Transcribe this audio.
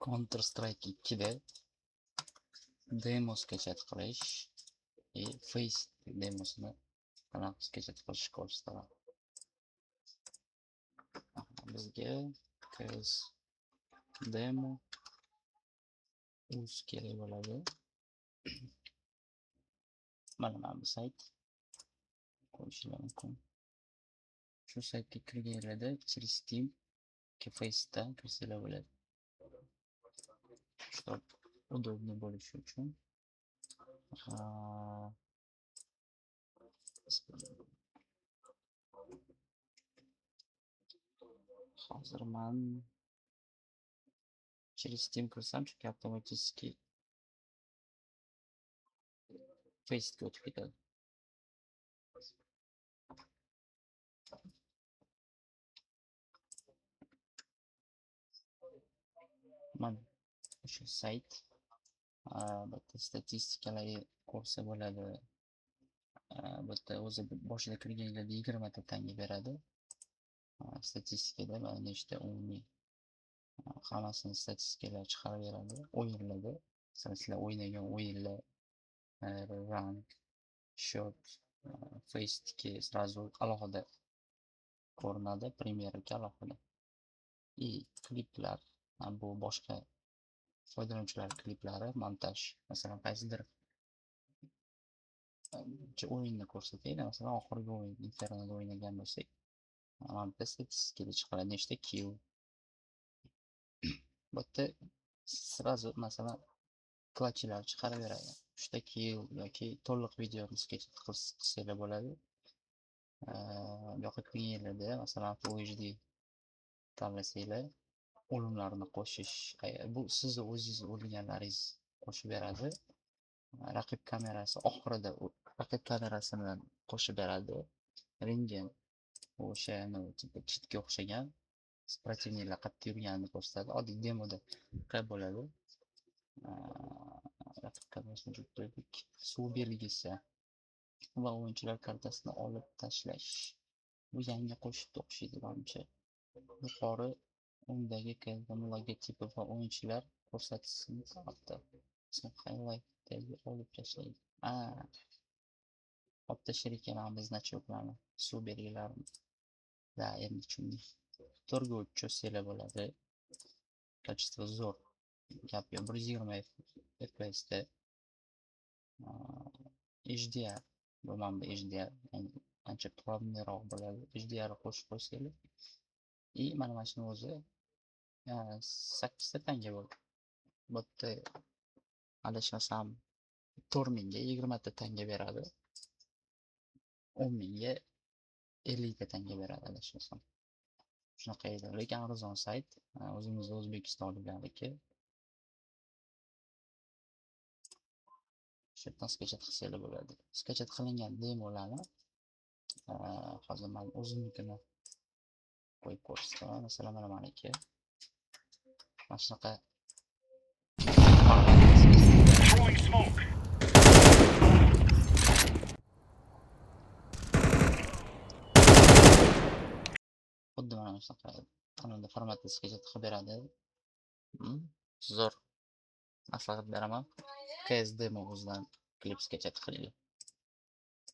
Counter Strike 2'de demo sketch qilish face demosini qanaqa sketch qilish ko'rsatadi. Bizga case demo uz kerak bo'ladi. Mana bu sayt ko'rishingiz mumkin. Shu saytga kirganingizda через Steam Face'da kirsanglar bo'ladi. Чтоб удобно bo'lishi uchun. Hozir men через Steam kirsam, chunki avtomatik Face'ga o'tib ketadi. Mana o'sha sayt bitta statistikalarga ko'rsa bo'ladi. Bitta o'zi boshida kirganingizda 20 ta tanga beradi. Statistikada mana nechta umumiy hammasini statistikalar chiqarib beradi. O'yinlarda, masalan, sizlar o'ynagan o'yinlar, rank, shot, Face'ga sразу alohida ko'rinadi, Premiere'ga alohida. Kliplar, bu boshqa foydalanuvchilar kliplari, montaj, masalan, qaysidir o'yinni ko'rsataylik, masalan, oxirgi o'yin Inferno'da o'ynagan bo'lsak, mana bitta statistikada chiqadi, nechta kill. Bu yerda sразу, masalan, klachlar chiqarib beradi. 3 ta kill yoki to'liq videoni sketch qilsanglar bo'ladi. Bu yoqqa kirganingizda, masalan, Full HD tanlasanglar, o'limlarni qo'shish, bu sizni o'zingiz o'lganlaringiz qo'shib beradi. Raqib kamerasi oxirida raqib kamerasini qo'shib beradi. Rengen o'sha chitga o'xshagan protivniklar qayerda yurganini ko'rsatadi. Oddiy demoda qilib bo'ladi. Raqib kamerasini jo'natdik. Suv belgisi va o'yinchilar kartasini olib tashlash. Bu yangi qo'shiqqa o'xshaydi menimcha. Yuqori o'ngdagi logotipi va o'yinchilar ko'rsatishini topdi. Highlight'dagi olib tashlaydi. Olib tashlar ekanmiz значокlarni, suv belgilarini. Da, endi tushundim. To'rga cho'zsanglar bo'ladi. Качество zo'r. Gap yo'q, 120 FPS da. HDR, bu mana HDR, ancha plonliroq bo'ladi. HDR qo'shib qo'ysanglar. Mana shuni o'zi 8 ta tanga bo'ldi. Bu yerda adashmasam 4000 ga 20 ta tanga beradi. 10.000 ga 50 ta tanga beradi adashmasam. Shunaqa edi, lekin arzon sayt, o'zimizda O'zbekistonliklarniki. Shu yerdan sketch qilsanglar bo'ladi. Sketch qilingan demolarni hozir men o'zimnikini qo'yib ko'rsataman. Masalan, mana meniki. Mana shunaqa xuddi mana shunaqa qanday formatda sketch qilib beradi. Zo'r. Maslahat beraman. CS demo o'zidan klip sketch qilinglar.